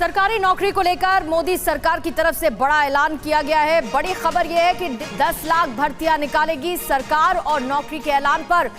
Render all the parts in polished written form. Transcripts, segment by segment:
सरकारी नौकरी को लेकर मोदी सरकार की तरफ से बड़ा ऐलान किया गया है। बड़ी खबर यह है कि 10 लाख भर्तियां निकालेगी सरकार और नौकरी के ऐलान पर।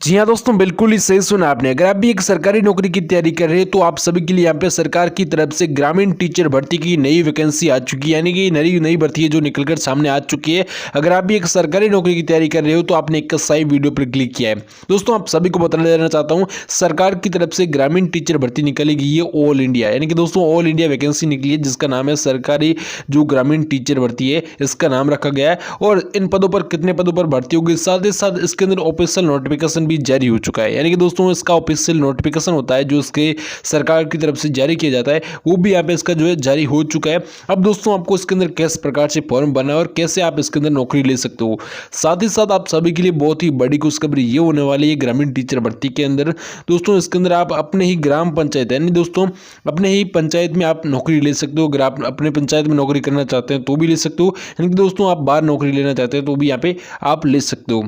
जी हाँ दोस्तों, बिल्कुल ही सही सुना आपने। अगर आप भी एक सरकारी नौकरी की तैयारी कर रहे हैं तो आप सभी के लिए यहाँ पे सरकार की तरफ से ग्रामीण टीचर भर्ती की नई वैकेंसी आ चुकी है, यानी कि नई भर्ती है जो निकलकर सामने आ चुकी है। अगर आप भी एक सरकारी नौकरी की तैयारी कर रहे हो तो आपने एक सही वीडियो पर क्लिक किया है। दोस्तों आप सभी को बता देना चाहता हूँ, सरकार की तरफ से ग्रामीण टीचर भर्ती निकलेगी, ये ऑल इंडिया, यानी कि दोस्तों ऑल इंडिया वैकेंसी निकली है जिसका नाम है सरकारी जो ग्रामीण टीचर भर्ती है, इसका नाम रखा गया है। और इन पदों पर कितने पदों पर भर्ती होगी, साथ ही साथ इसके अंदर ऑफिशियल नोटिफिकेशन भी जारी हो चुका है, यानी कि दोस्तों इसका ऑफिशियल नोटिफिकेशन होता है जो इसके सरकार की तरफ से जारी किया जाता है, वो भी यहाँ पे इसका जो है जारी हो चुका है। अब दोस्तों आपको इसके अंदर किस प्रकार से फॉर्म भरना है और कैसे आप इसके अंदर नौकरी ले सकते हो, साथ ही साथ आप सभी के लिए बहुत ही बड़ी खुशखबरी ये होने वाली है ग्रामीण टीचर भर्ती के अंदर। दोस्तों इसके अंदर आप अपने ही ग्राम पंचायत, यानी दोस्तों अपने ही पंचायत में आप नौकरी ले सकते हो। अगर आप अपने पंचायत में नौकरी करना चाहते हैं तो भी ले सकते हो, यानी कि दोस्तों आप बाहर नौकरी लेना चाहते हैं तो भी यहाँ पे आप ले सकते हो।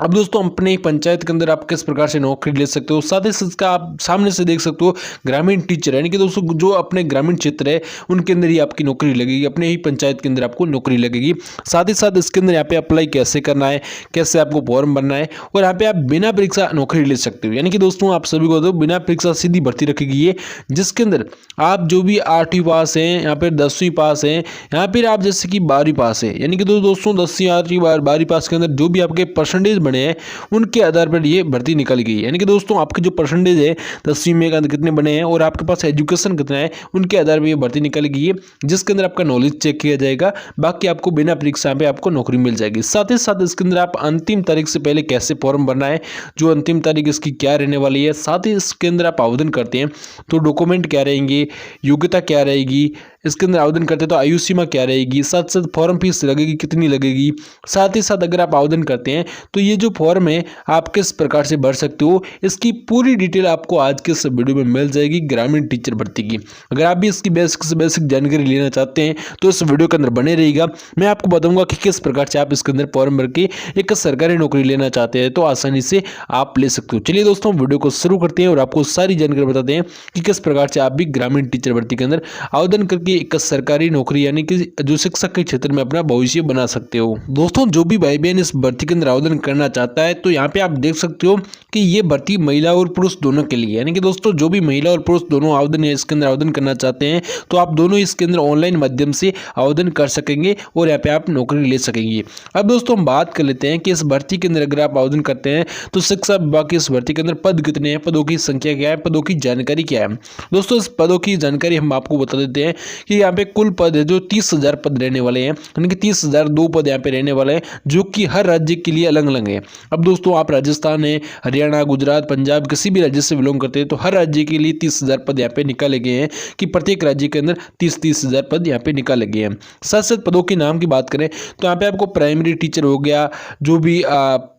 अब दोस्तों अपने पंचायत के अंदर आप किस प्रकार से नौकरी ले सकते हो, साथ ही साथ इसका आप सामने से देख सकते हो ग्रामीण टीचर, यानी कि दोस्तों जो अपने ग्रामीण क्षेत्र है उनके अंदर ही आपकी नौकरी लगेगी, अपने ही पंचायत के अंदर आपको नौकरी लगेगी। साथ ही साथ इसके अंदर यहाँ पे अप्लाई कैसे करना है, कैसे आपको फॉर्म भरना है, और यहाँ पे आप बिना परीक्षा नौकरी ले सकते हो, यानी कि दोस्तों आप सभी को बिना परीक्षा सीधी भर्ती रखेगी ये, जिसके अंदर आप जो भी 8वीं पास हैं, यहाँ पर 10वीं पास हैं, यहाँ पर आप जैसे कि 12वीं पास है, यानी कि दोस्तों 10वीं 8वीं 12वीं पास के अंदर जो भी आपके परसेंटेज बने हैं उनके आधार पर ये भर्ती निकल गई, यानी कि दोस्तों आपके जो परसेंटेज है 10वीं में कितने बने हैं और आपके पास एजुकेशन कितना है उनके आधार पर ये भर्ती निकल गई है, जिसके अंदर आपका नॉलेज चेक किया जाएगा, बाकी आपको बिना परीक्षा पे आपको नौकरी मिल जाएगी। साथ ही साथ इसके अंदर आप अंतिम तारीख से पहले कैसे फॉर्म भरना है, जो अंतिम तारीख इसकी क्या रहने वाली है, साथ ही इसके अंदर आप आवेदन करते हैं तो डॉक्यूमेंट क्या रहेंगे, योग्यता क्या रहेगी, इसके अंदर आवेदन करते हैं तो आयु सीमा क्या रहेगी, साथ साथ फॉर्म फीस लगेगी कितनी लगेगी, साथ ही साथ अगर आप आवेदन करते हैं तो ये जो फॉर्म है आप किस प्रकार से भर सकते हो, इसकी पूरी डिटेल आपको आज के इस वीडियो में मिल जाएगी ग्रामीण टीचर भर्ती की। अगर आप भी इसकी बेसिक से बेसिक जानकारी लेना चाहते हैं तो इस वीडियो के अंदर बने रहिएगा। मैं आपको बताऊंगा कि किस प्रकार से आप इसके अंदर फॉर्म भर के एक सरकारी नौकरी लेना चाहते हैं तो आसानी से आप ले सकते हो। चलिए दोस्तों वीडियो को शुरू करते हैं और आपको सारी जानकारी बताते हैं कि किस प्रकार से आप भी ग्रामीण टीचर भर्ती के अंदर आवेदन करके एक सरकारी नौकरी यानी कि जो शिक्षक के क्षेत्र में अपना भविष्य बना सकते हो। दोस्तों जो भी भाई बहन इस भर्ती के अंदर आवेदन करना चाहता है तो यहाँ पे आप देख सकते हो कि ये भर्ती महिला और पुरुष दोनों के लिए, यानी कि दोस्तों जो भी महिला और पुरुष दोनों आवेदन इसके अंदर आवेदन करना चाहते हैं तो आप दोनों इसके अंदर ऑनलाइन माध्यम से आवेदन कर सकेंगे और यहाँ पे आप नौकरी ले सकेंगे। अब दोस्तों हम बात कर लेते हैं कि इस भर्ती के अंदर अगर आप आवेदन करते हैं तो शिक्षा विभाग की इस भर्ती के अंदर पद कितने हैं, पदों की संख्या क्या है, पदों की जानकारी क्या है। दोस्तों इस पदों की जानकारी हम आपको बता देते हैं कि यहाँ पे कुल पद है जो 30,000 पद रहने वाले हैं, यानी कि 30,002 पद यहाँ पे रहने वाले हैं जो कि हर राज्य के लिए अलग अलग है। अब दोस्तों आप राजस्थान है, हरियाणा, गुजरात, पंजाब किसी भी राज्य से बिलोंग करते हैं तो हर राज्य के लिए 30,000 पद यहाँ पे निकाले गए हैं कि प्रत्येक राज्य के अंदर 30,000 पद यहाँ पे निकाले गए हैं। साथ साथ पदों के नाम की बात करें तो यहाँ पे आपको प्राइमरी टीचर हो गया, जो भी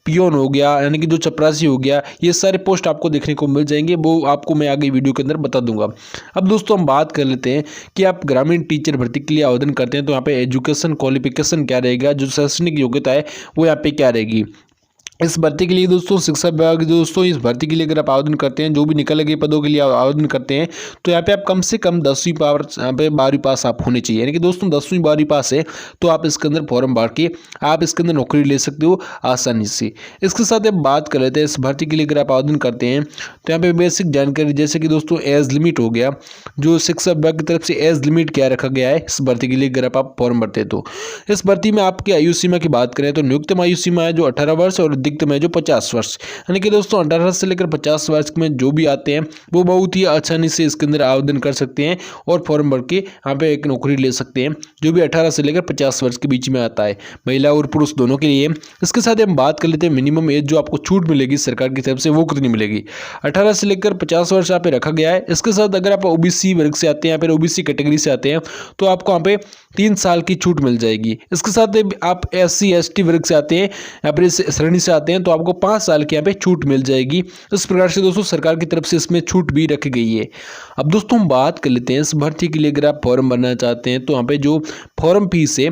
पियोन हो गया, यानी कि जो चपरासी हो गया, ये सारे पोस्ट आपको देखने को मिल जाएंगे, वो आपको मैं आगे वीडियो के अंदर बता दूंगा। अब दोस्तों हम बात कर लेते हैं कि आप ग्रामीण टीचर भर्ती के लिए आवेदन करते हैं तो यहाँ पे एजुकेशन क्वालिफिकेशन क्या रहेगा, जो शैक्षणिक योग्यता है वो यहाँ पे क्या रहेगी। इस भर्ती के लिए दोस्तों शिक्षा विभाग दोस्तों इस भर्ती के लिए अगर आप आवेदन करते हैं, जो भी निकले गए पदों के लिए आवेदन करते हैं तो यहाँ पे आप कम से कम 10वीं पास, यहाँ पे 12वीं पास आप होने चाहिए, यानी कि दोस्तों 10वीं 12वीं पास है तो आप इसके अंदर फॉर्म भर के आप इसके अंदर नौकरी ले सकते हो आसानी से। इसके साथ अब बात कर लेते हैं इस भर्ती के लिए अगर आप आवेदन करते हैं तो यहाँ पे बेसिक जानकारी जैसे कि दोस्तों एज लिमिट हो गया, जो शिक्षा विभाग की तरफ से एज लिमिट क्या रखा गया है इस भर्ती के लिए अगर आप फॉर्म भरते हैं तो। इस भर्ती में आपकी आयु सीमा की बात करें तो न्यूनतम आयु सीमा है जो 18 वर्ष और अधिकतम है जो 50 वर्ष, यानी कि दोस्तों 18 से लेकर 50 वर्ष में जो भी आते हैं वो बहुत ही आसानी से इसके अंदर आवेदन कर सकते हैं और फॉर्म भर के यहाँ पे एक नौकरी ले सकते हैं, जो भी 18 से लेकर 50 वर्ष के बीच में आता है, महिला और पुरुष दोनों के लिए। इसके साथ हम बात कर लेते हैं मिनिमम एज जो आपको छूट मिलेगी सरकार की तरफ से वो कितनी मिलेगी, 18 से लेकर 50 वर्ष यहाँ पे रखा गया है। इसके साथ अगर आप ओबीसी वर्ग से आते हैं या फिर ओबीसी कैटेगरी से आते हैं तो आपको यहाँ पे 3 साल की छूट मिल जाएगी। इसके साथ आप SC ST वर्ग से आते हैं या फिर इस श्रेणी से आते हैं तो आपको 5 साल की यहाँ पे छूट मिल जाएगी। इस प्रकार से दोस्तों सरकार की तरफ से इसमें छूट भी रखी गई है। अब दोस्तों हम बात कर लेते हैं इस भर्ती के लिए अगर आप फॉर्म भरना चाहते हैं तो यहाँ पे जो फॉर्म फीस है,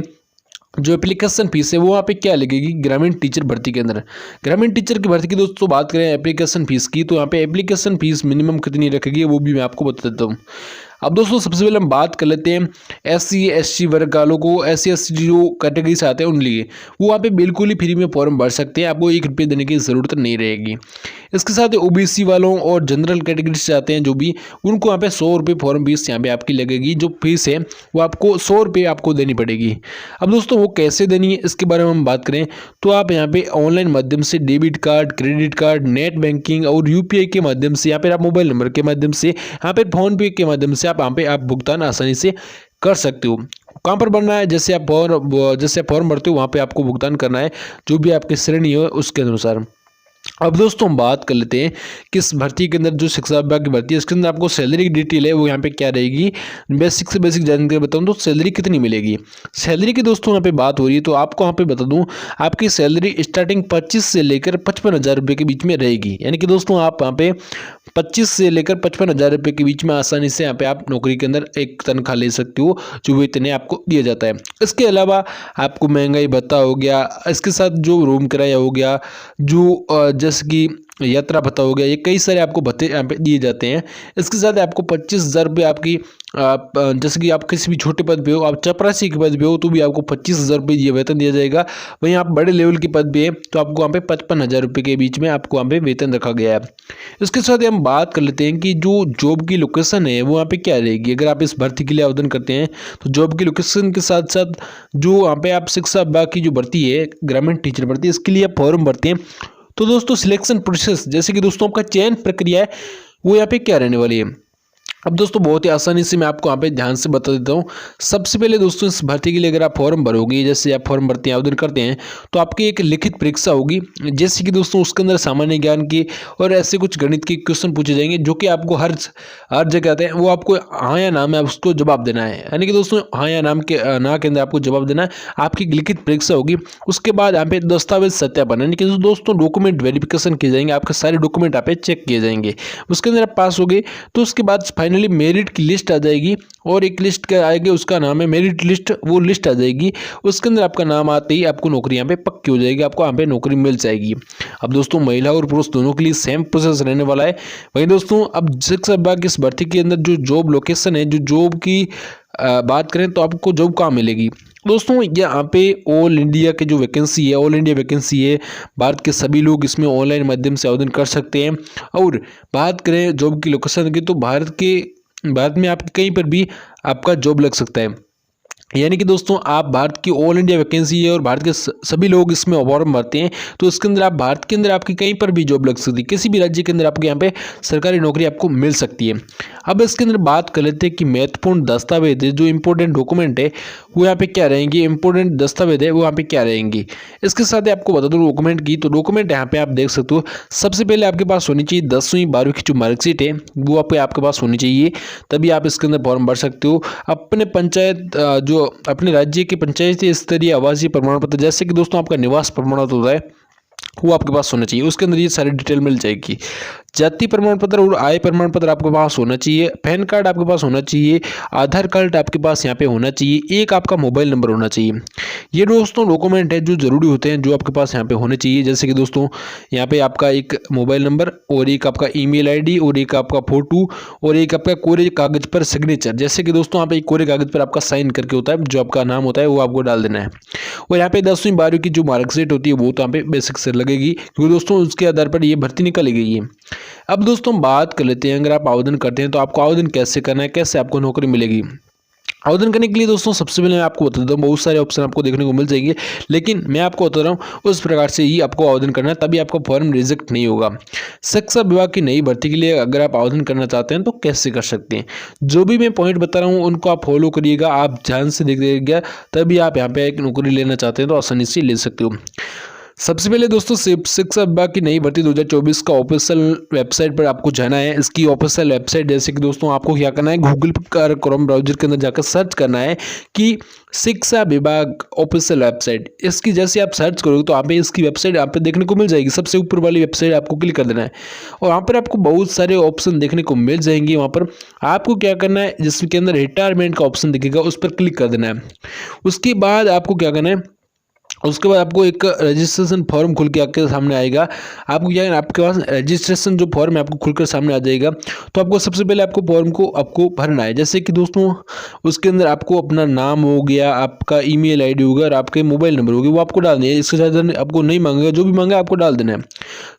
जो एप्लीकेशन फीस है वो वहाँ पे क्या लगेगी ग्रामीण टीचर भर्ती के अंदर। ग्रामीण टीचर की भर्ती की दोस्तों बात करें एप्लीकेशन फीस की तो यहाँ पे एप्लीकेशन फीस मिनिमम कितनी रखेगी वो भी मैं आपको बता देता हूँ। अब दोस्तों सबसे पहले हम बात कर लेते हैं SC SC वर्ग वालों को। SC SC जो कैटेगरी से आते हैं उन लिए वो वहाँ पे बिल्कुल ही फ्री में फॉर्म भर सकते हैं, आपको 1 रुपये देने की ज़रूरत नहीं रहेगी। इसके साथ OBC वालों और जनरल कैटेगरी से आते हैं जो भी, उनको यहाँ पे 100 रुपये फॉर्म फीस यहाँ पे आपकी लगेगी। जो फीस है वो आपको 100 रुपये आपको देनी पड़ेगी। अब दोस्तों वो कैसे देनी है इसके बारे में हम बात करें तो आप यहाँ पे ऑनलाइन माध्यम से debit card, credit card, net banking और UPI के माध्यम से, यहाँ पे आप मोबाइल नंबर के माध्यम से, यहाँ पे फोन पे के माध्यम से आप यहाँ पे आप भुगतान आसानी से कर सकते हो। कहाँ पर भरना है, जैसे आप फॉर्म भरते हो वहाँ पे आपको भुगतान करना है जो भी आपकी श्रेणी हो उसके अनुसार। अब दोस्तों हम बात कर लेते हैं किस भर्ती के अंदर, जो शिक्षा विभाग की भर्ती है इसके अंदर आपको सैलरी की डिटेल है वो यहाँ पे क्या रहेगी। बेसिक से बेसिक जानकारी बताऊँ तो सैलरी कितनी मिलेगी। सैलरी की दोस्तों यहाँ पे बात हो रही है तो आपको यहाँ पे बता दूँ आपकी सैलरी स्टार्टिंग 25 से लेकर 55,000 रुपये के बीच में रहेगी। यानी कि दोस्तों आप यहाँ पे 25 से लेकर 55,000 रुपये के बीच में आसानी से यहाँ पे आप नौकरी के अंदर एक तनख्वाह ले सकते हो जो वेतन आपको दिया जाता है। इसके अलावा आपको महंगाई भत्ता हो गया, इसके साथ जो रूम किराया हो गया, जो जैसे कि यात्रा भत्ता हो गया, ये कई सारे आपको भत्ते यहाँ पे दिए जाते हैं। इसके साथ आपको 25,000 रुपये आपकी जैसे कि आप किसी भी छोटे पद पे हो, आप चपरासी के पद पे हो तो भी आपको 25,000 रुपये ये वेतन दिया जाएगा। वहीं आप बड़े लेवल के पद पे हैं तो आपको वहाँ पे 55,000 रुपये के बीच में आपको वहाँ पे वेतन रखा गया है। इसके साथ हम बात कर लेते हैं कि जो जॉब की लोकेशन है वो वहाँ पे क्या रहेगी। अगर आप इस भर्ती के लिए आवेदन करते हैं तो जॉब की लोकेशन के साथ साथ जो वहाँ पे आप शिक्षा विभाग की जो भर्ती है, ग्रामीण टीचर भर्ती, इसके लिए आप फॉर्म भरते हैं तो दोस्तों सिलेक्शन प्रोसेस, जैसे कि दोस्तों आपका चयन प्रक्रिया है वो यहाँ पे क्या रहने वाली है। अब दोस्तों बहुत ही आसानी से मैं आपको यहाँ पे ध्यान से बता देता हूँ। सबसे पहले दोस्तों इस भर्ती के लिए अगर आप फॉर्म भरोगे, जैसे आप फॉर्म भरते हैं, आवेदन करते हैं तो आपकी एक लिखित परीक्षा होगी, जैसे कि दोस्तों उसके अंदर सामान्य ज्ञान की और ऐसे कुछ गणित के क्वेश्चन पूछे जाएंगे जो कि आपको हर जगह आते हैं। वो आपको हाँ या ना में आप उसको जवाब देना है, यानी कि दोस्तों हाँ या नाम के ना के अंदर आपको जवाब देना है। आपकी लिखित परीक्षा होगी, उसके बाद यहाँ पे दस्तावेज सत्यापन, यानी कि दोस्तों डॉक्यूमेंट वेरिफिकेशन किए जाएंगे, आपके सारे डॉक्यूमेंट यहाँ पे चेक किए जाएंगे। उसके अंदर आप पास हो गए तो उसके बाद फाइनली मेरिट की लिस्ट आ जाएगी और एक लिस्ट का आएगी, उसका नाम है मेरिट लिस्ट। वो लिस्ट आ जाएगी, उसके अंदर आपका नाम आते ही आपको नौकरी यहाँ पे पक्की हो जाएगी, आपको यहाँ पे नौकरी मिल जाएगी। अब दोस्तों महिला और पुरुष दोनों के लिए सेम प्रोसेस रहने वाला है। वहीं दोस्तों अब शिक्षा विभाग की इस भर्ती के अंदर जो जॉब लोकेशन है, जो जॉब की बात करें तो आपको जॉब कहाँ मिलेगी। दोस्तों यहाँ पे ऑल इंडिया के जो वैकेंसी है, ऑल इंडिया वैकेंसी है, भारत के सभी लोग इसमें ऑनलाइन माध्यम से आवेदन कर सकते हैं। और बात करें जॉब की लोकेशन की तो भारत में आप कहीं पर भी आपका जॉब लग सकता है। यानी कि दोस्तों आप भारत की ऑल इंडिया वैकेंसी है और भारत के सभी लोग इसमें फॉर्म भरते हैं तो इसके अंदर आप भारत के अंदर आपकी कहीं पर भी जॉब लग सकती है, किसी भी राज्य के अंदर आपके यहाँ पे सरकारी नौकरी आपको मिल सकती है। अब इसके अंदर बात कर लेते हैं कि महत्वपूर्ण दस्तावेज जो इंपॉर्टेंट डॉक्यूमेंट है वो यहाँ पे क्या रहेंगे, इंपॉर्टेंट दस्तावेज है वो यहाँ पे क्या रहेंगी। इसके साथ आपको बता दूँ डॉक्यूमेंट की, तो डॉक्यूमेंट यहाँ पे आप देख सकते हो। सबसे पहले आपके पास होनी चाहिए 10वीं 12वीं की जो मार्कशीट है वो आपके पास होनी चाहिए, तभी आप इसके अंदर फॉर्म भर सकते हो। अपने पंचायत जो अपने राज्य के पंचायत स्तरीय आवासीय प्रमाण पत्र, जैसे कि दोस्तों आपका निवास प्रमाण पत्र होता है वो आपके पास होना चाहिए, उसके अंदर ये सारी डिटेल मिल जाएगी। जाति प्रमाण पत्र और आय प्रमाण पत्र आपके पास होना चाहिए, पैन कार्ड आपके पास होना चाहिए, आधार कार्ड आपके पास यहाँ पे होना चाहिए, एक आपका मोबाइल नंबर होना चाहिए। ये दोस्तों डॉक्यूमेंट है जो जरूरी होते हैं, जो आपके पास यहाँ पे होने चाहिए। जैसे कि दोस्तों यहाँ पे आपका एक मोबाइल नंबर और एक आपका ईमेल आईडी और एक आपका फोटो और एक आपका कोरे कागज पर सिग्नेचर। जैसे कि दोस्तों यहाँ पे एक कोरे कागज पर आपका साइन करके होता है, जो आपका नाम होता है वो आपको डाल देना है। और यहाँ पे 10वीं 12वीं की जो मार्कशीट होती है वो तो यहाँ पे बेसिक से लगेगी, क्योंकि दोस्तों उसके आधार पर ये भर्ती निकाली गई है। अब दोस्तों बात कर लेते हैं, अगर आप आवेदन करते हैं तो आपको आवेदन कैसे करना है, कैसे आपको नौकरी मिलेगी। आवेदन करने के लिए दोस्तों सबसे पहले मैं आपको बता देता हूँ, बहुत सारे ऑप्शन आपको देखने को मिल जाएंगे, लेकिन मैं आपको बता रहा हूँ उस प्रकार से ही आपको आवेदन करना है, तभी आपका फॉर्म रिजेक्ट नहीं होगा। शिक्षा विभाग की नई भर्ती के लिए अगर आप आवेदन करना चाहते हैं तो कैसे कर सकते हैं, जो भी मैं पॉइंट बता रहा हूँ उनको आप फॉलो करिएगा, आप ध्यान से देखिएगा, तभी आप यहाँ पे एक नौकरी लेना चाहते हैं तो आसानी से ले सकते हो। सबसे पहले दोस्तों शिक्षा विभाग की नई भर्ती 2024 का ऑफिशियल वेबसाइट पर आपको जाना है। इसकी ऑफिशियल वेबसाइट, जैसे कि दोस्तों आपको क्या करना है, गूगल पर क्रोम ब्राउजर के अंदर जाकर सर्च करना है कि शिक्षा विभाग ऑफिशियल वेबसाइट। इसकी जैसे आप सर्च करोगे तो आप इसकी वेबसाइट आप पे देखने को मिल जाएगी। सबसे ऊपर वाली वेबसाइट आपको क्लिक कर देना है और वहाँ पर आपको बहुत सारे ऑप्शन देखने को मिल जाएंगे। वहाँ पर आपको क्या करना है, जिसके अंदर रिटायरमेंट का ऑप्शन दिखेगा उस पर क्लिक कर देना है। उसके बाद आपको क्या करना है, उसके बाद आपको एक रजिस्ट्रेशन फॉर्म खुल के आपके सामने आएगा। आपको क्या है, आपके पास रजिस्ट्रेशन जो फॉर्म है आपको खुलकर सामने आ जाएगा। तो आपको सबसे पहले आपको फॉर्म को आपको भरना है। जैसे कि दोस्तों उसके अंदर आपको अपना नाम हो गया, आपका ईमेल आईडी होगा और आपके मोबाइल नंबर होगी, वो आपको डालनी है। इसके साथ आपको नहीं मांगेगा, जो भी मांगा आपको डाल देना है।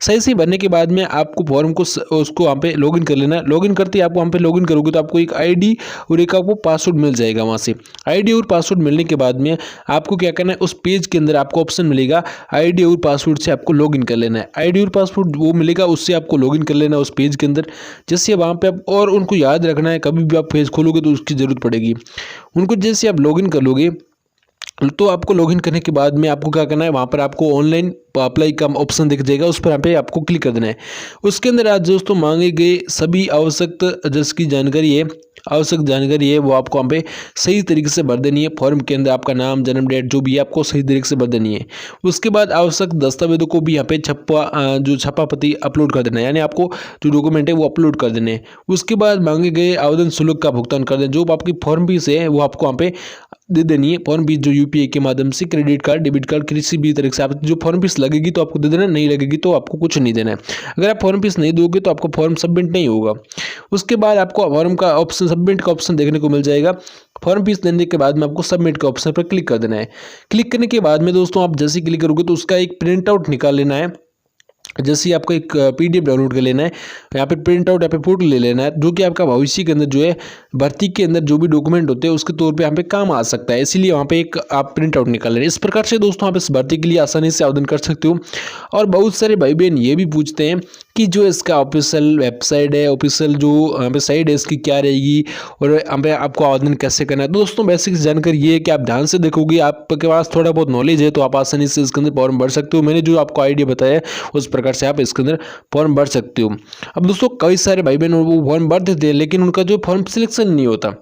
सही से भरने के बाद में आपको फॉर्म को उसको वहाँ पे लॉगिन कर लेना है। लॉगिन करते ही आप वहाँ पे लॉगिन करोगे तो आपको एक आईडी और एक आपको पासवर्ड मिल जाएगा। वहाँ से आईडी और पासवर्ड मिलने के बाद में आपको क्या करना है, उस पेज के अंदर आपको ऑप्शन मिलेगा आईडी और पासवर्ड से आपको लॉगिन कर लेना है। आईडी और पासवर्ड वो मिलेगा, उससे आपको लॉगिन कर लेना है उस पेज के अंदर। जैसे वहाँ पे आप और उनको याद रखना है, कभी भी आप पेज खोलोगे तो उसकी ज़रूरत पड़ेगी उनको। जैसे आप लॉगिन कर लोगे तो आपको लॉगिन करने के बाद में आपको क्या करना है, वहाँ पर आपको ऑनलाइन अप्लाई का ऑप्शन दिख जाएगा, उस पर यहाँ पे आपको क्लिक कर देना है। उसके अंदर आज दोस्तों मांगे गए सभी आवश्यक जिसकी जानकारी है, आवश्यक जानकारी है वो आपको वहाँ पे सही तरीके से भर देनी है। फॉर्म के अंदर आपका नाम, जन्म डेट जो भी है आपको सही तरीके से भर देनी है। उसके बाद आवश्यक दस्तावेजों को भी यहाँ पे छपा पति अपलोड कर देना है, यानी आपको जो डॉक्यूमेंट है वो अपलोड कर देने हैं। उसके बाद मांगे गए आवेदन शुल्क का भुगतान कर दें। जो आपकी फॉर्म फीस है वो आपको वहाँ पे दे देनी है। फॉर्म फीस जो यूपीआई के माध्यम से, क्रेडिट कार्ड, डेबिट कार्ड, किसी भी तरह से आप जो फॉर्म फीस लगेगी तो आपको दे देना, नहीं लगेगी तो आपको कुछ नहीं देना है। अगर आप फॉर्म फीस नहीं दोगे तो आपको फॉर्म सबमिट नहीं होगा। उसके बाद आपको फॉर्म का ऑप्शन, सबमिट का ऑप्शन देखने को मिल जाएगा। फॉर्म फीस देने के बाद में आपको सबमिट का ऑप्शन पर क्लिक कर देना है। क्लिक करने के बाद में दोस्तों आप जैसे क्लिक करोगे तो उसका एक प्रिंट आउट निकाल लेना है। जैसे आपको एक पीडीएफ डाउनलोड कर लेना है, यहाँ पे प्रिंट आउट, यहाँ पे फोटो ले लेना है, जो कि आपका भविष्य के अंदर जो है भर्ती के अंदर जो भी डॉक्यूमेंट होते हैं उसके तौर पे यहाँ पे काम आ सकता है। इसीलिए वहाँ पे एक आप प्रिंट आउट निकाल रहे हैं। इस प्रकार से दोस्तों आप इस भर्ती के लिए आसानी से आवेदन कर सकते हो। और बहुत सारे भाई बहन ये भी पूछते हैं कि जो इसका ऑफिशियल वेबसाइट है, ऑफिशियल जो यहाँ पे साइट है इसकी क्या रहेगी और यहाँ पे आपको आवेदन कैसे करना है। दोस्तों बेसिक जानकारी ये है कि आप ध्यान से देखोगे, आपके पास थोड़ा बहुत नॉलेज है तो आप आसानी से इसके अंदर फॉर्म भर सकते हो। मैंने जो आपको आइडिया बताया उस प्रकार से आप इसके अंदर फॉर्म भर सकते हो। अब दोस्तों कई सारे भाई बहन वो फॉर्म भर देते हैं लेकिन उनका जो फॉर्म सिलेक्शन नहीं होता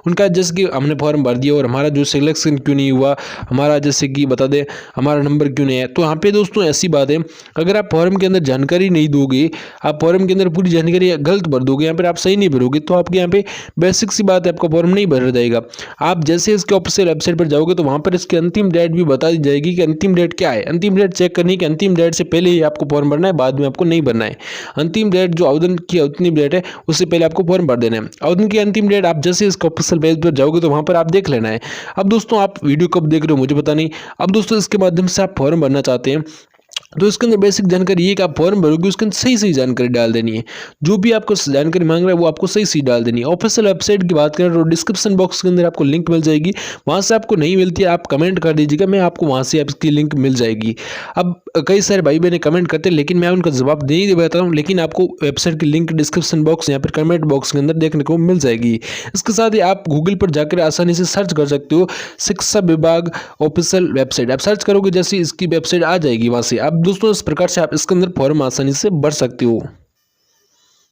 उनका। जैसे कि हमने फॉर्म भर दिया और हमारा जो सिलेक्शन क्यों नहीं हुआ, हमारा जैसे कि बता दें हमारा नंबर क्यों नहीं है, तो यहाँ पे दोस्तों ऐसी बात है, अगर आप फॉर्म के अंदर जानकारी नहीं दोगे, आप फॉर्म के अंदर पूरी जानकारी गलत भर दोगे, यहाँ पर आप सही नहीं भरोगे तो आपके यहाँ पे बेसिक सी बात है आपका फॉर्म नहीं भर जाएगा। आप जैसे इसके ऑफिशियल वेबसाइट पर जाओगे तो वहाँ पर इसकी अंतिम डेट भी बता दी जाएगी कि अंतिम डेट क्या है। अंतिम डेट चेक करनी कि अंतिम डेट से पहले ही आपको फॉर्म भरना है, बाद में आपको नहीं भरना है। अंतिम डेट जो आवेदन की अंतिम डेट है उससे पहले आपको फॉर्म भर देना है। आवेदन की अंतिम डेट आप जैसे इसके ऑफिशियल पेज पर जाओगे तो वहाँ पर आप देख लेना है। अब दोस्तों आप वीडियो कब देख रहे हो मुझे पता नहीं। अब दोस्तों इसके माध्यम से आप फॉर्म भरना चाहते हैं तो इसके अंदर बेसिक जानकारी ये कि आप फॉर्म भरोगे उसके अंदर सही सही जानकारी डाल देनी है। जो भी आपको जानकारी मांग रहा है वो आपको सही सही डाल देनी है। ऑफिशियल वेबसाइट की बात करें तो डिस्क्रिप्शन बॉक्स के अंदर आपको लिंक मिल जाएगी, वहाँ से आपको नहीं मिलती है आप कमेंट कर दीजिएगा, मैं आपको वहाँ से आपकी लिंक मिल जाएगी। अब कई सारे भाई बहन कमेंट करते हैं लेकिन मैं उनका जवाब नहीं दे पाता हूँ, लेकिन आपको वेबसाइट की लिंक डिस्क्रिप्शन बॉक्स यहाँ पर कमेंट बॉक्स के अंदर देखने को मिल जाएगी। इसके साथ ही आप गूगल पर जाकर आसानी से सर्च कर सकते हो शिक्षा विभाग ऑफिशियल वेबसाइट। आप सर्च करोगे जैसे इसकी वेबसाइट आ जाएगी, वहाँ से आप दोस्तों इस प्रकार से आप इसके अंदर फॉर्म आसानी से भर सकते हो।